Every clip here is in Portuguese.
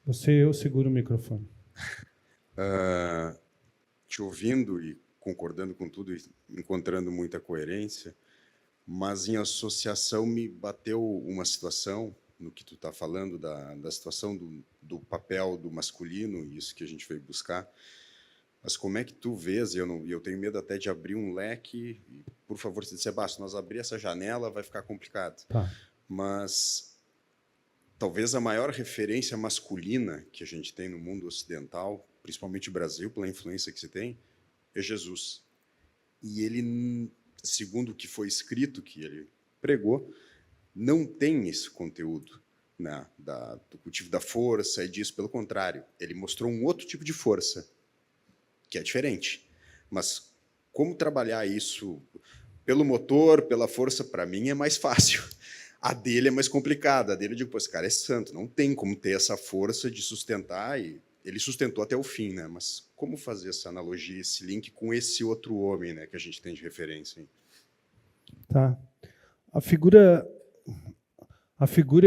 Eu seguro o microfone. Te ouvindo e concordando com tudo e encontrando muita coerência, mas em associação me bateu uma situação, no que tu está falando, da situação do papel do masculino, isso que a gente veio buscar. Mas como é que tu vês, eu tenho medo até de abrir um leque, e, por favor, se disser, se nós abrir essa janela, vai ficar complicado. Tá. Mas talvez a maior referência masculina que a gente tem no mundo ocidental, principalmente o Brasil, pela influência que se tem, é Jesus. E ele, segundo o que foi escrito, que ele pregou, não tem esse conteúdo, né, do cultivo da força e disso. Pelo contrário, ele mostrou um outro tipo de força, que é diferente. Mas como trabalhar isso pelo motor, pela força, para mim é mais fácil. A dele é mais complicada. A dele eu digo, esse cara é santo, não tem como ter essa força de sustentar, e ele sustentou até o fim, né? Mas como fazer essa analogia, esse link com esse outro homem, né, que a gente tem de referência? Hein? Tá. A figura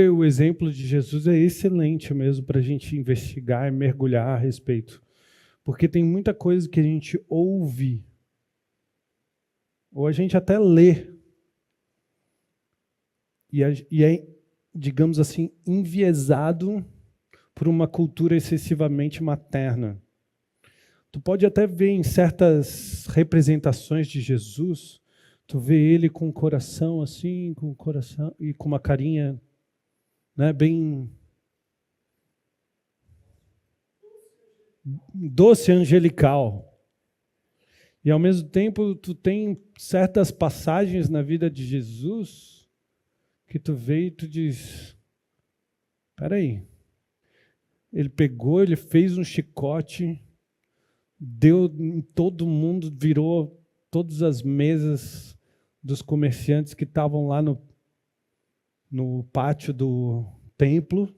e o exemplo de Jesus é excelente mesmo para a gente investigar e mergulhar a respeito. Porque tem muita coisa que a gente ouve, ou a gente até lê, e é, digamos assim, enviesado por uma cultura excessivamente materna. Tu pode até ver em certas representações de Jesus, tu vê ele com o coração assim, com o coração e com uma carinha, né, bem doce, angelical. E ao mesmo tempo tu tem certas passagens na vida de Jesus que tu vê e tu diz, espera aí, ele pegou, ele fez um chicote, deu em todo mundo, virou todas as mesas dos comerciantes que estavam lá no pátio do templo.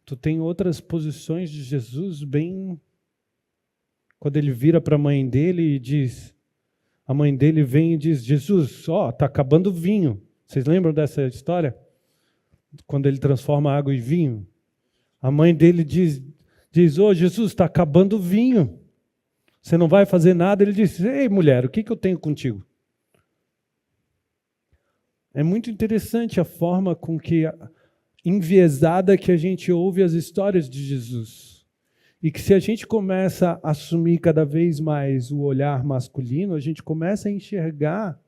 Tu tem outras posições de Jesus bem... Quando ele vira para a mãe dele e diz... A mãe dele vem e diz, Jesus, está acabando o vinho. Vocês lembram dessa história? Quando ele transforma água em vinho. A mãe dele diz, Jesus, está acabando o vinho. Você não vai fazer nada? Ele diz, ei, mulher, o que eu tenho contigo? É muito interessante a forma com que, enviesada que a gente ouve as histórias de Jesus. E que se a gente começa a assumir cada vez mais o olhar masculino, a gente começa a enxergar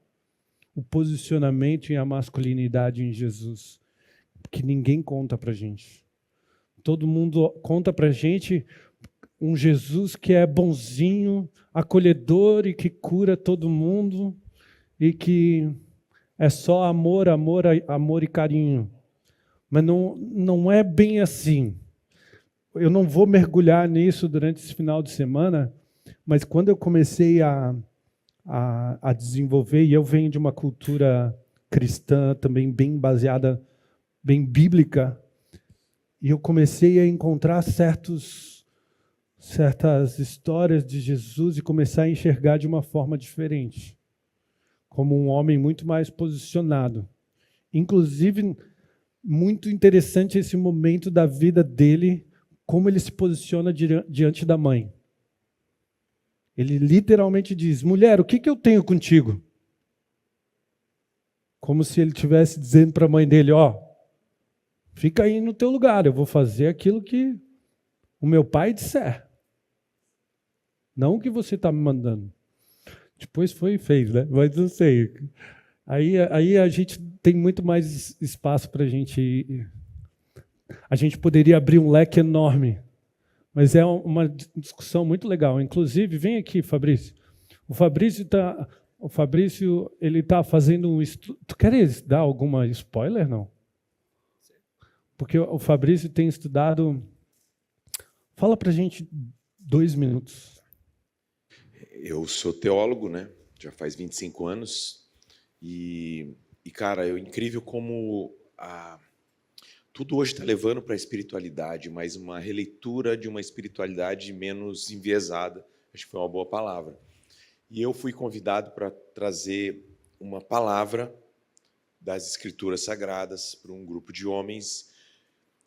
o posicionamento e a masculinidade em Jesus, que ninguém conta para a gente. Todo mundo conta para a gente um Jesus que é bonzinho, acolhedor e que cura todo mundo e que é só amor, amor, amor e carinho. Mas não é bem assim. Eu não vou mergulhar nisso durante esse final de semana, mas quando eu comecei a desenvolver, e eu venho de uma cultura cristã também bem baseada, bem bíblica, e eu comecei a encontrar certas histórias de Jesus e começar a enxergar de uma forma diferente, como um homem muito mais posicionado. Inclusive, muito interessante esse momento da vida dele, como ele se posiciona diante da mãe. Ele literalmente diz, mulher, o que eu tenho contigo? Como se ele estivesse dizendo para a mãe dele, fica aí no teu lugar, eu vou fazer aquilo que o meu pai disser. Não o que você está me mandando. Depois foi e fez, né? Mas não sei. Aí a gente tem muito mais espaço para a gente... A gente poderia abrir um leque enorme. Mas é uma discussão muito legal. Inclusive, vem aqui, Fabrício. O Fabrício ele está fazendo um estudo. Tu queres dar alguma spoiler, não? Porque o Fabrício tem estudado... Fala para a gente 2 minutos. Eu sou teólogo, né? Já faz 25 anos. E cara, é incrível como tudo hoje está levando para a espiritualidade, mas uma releitura de uma espiritualidade menos enviesada. Acho que foi uma boa palavra. E eu fui convidado para trazer uma palavra das Escrituras Sagradas para um grupo de homens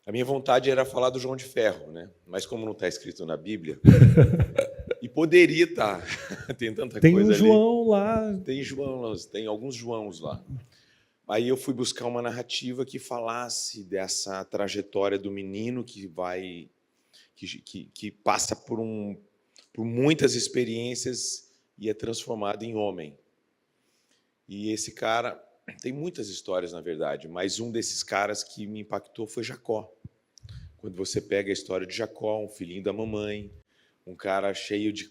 A minha vontade era falar do João de Ferro, né? Mas como não está escrito na Bíblia, e poderia estar, tem tanta Tem coisa um ali. João lá. Tem João, tem alguns Joãos lá. Aí eu fui buscar uma narrativa que falasse dessa trajetória do menino que vai, que passa por muitas experiências e é transformado em homem. E esse cara tem muitas histórias, na verdade, mas um desses caras que me impactou foi Jacó. Quando você pega a história de Jacó, um filhinho da mamãe, um cara cheio de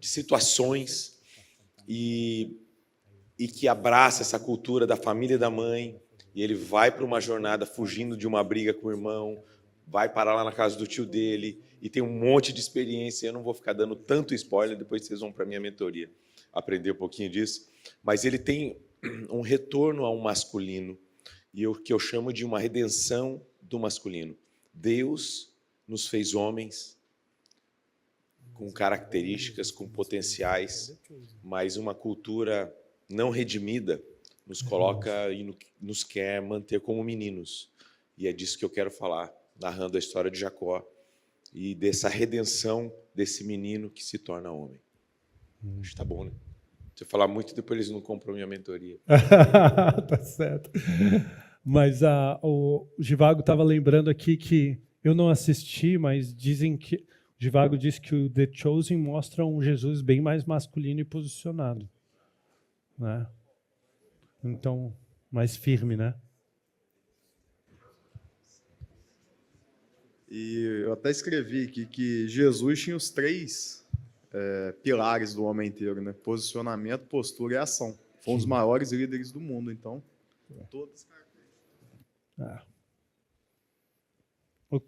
situações e que abraça essa cultura da família da mãe, e ele vai para uma jornada fugindo de uma briga com o irmão, vai parar lá na casa do tio dele, e tem um monte de experiência. Eu não vou ficar dando tanto spoiler, depois vocês vão para a minha mentoria aprender um pouquinho disso, mas ele tem um retorno ao masculino, e o que eu chamo de uma redenção do masculino. Deus nos fez homens com características, com potenciais, mas uma cultura não redimida nos coloca e nos quer manter como meninos. E é disso que eu quero falar, narrando a história de Jacó e dessa redenção desse menino que se torna homem. Acho que tá bom, né? Se eu falar muito, depois eles não compram minha mentoria. Tá certo. Mas o Givago estava lembrando aqui que eu não assisti, mas dizem que o Givago disse que o The Chosen mostra um Jesus bem mais masculino e posicionado, né? Então, mais firme, né? E eu até escrevi aqui que Jesus tinha os 3 pilares do homem inteiro, né? Posicionamento, postura e ação. Foi um dos maiores líderes do mundo, então, todas.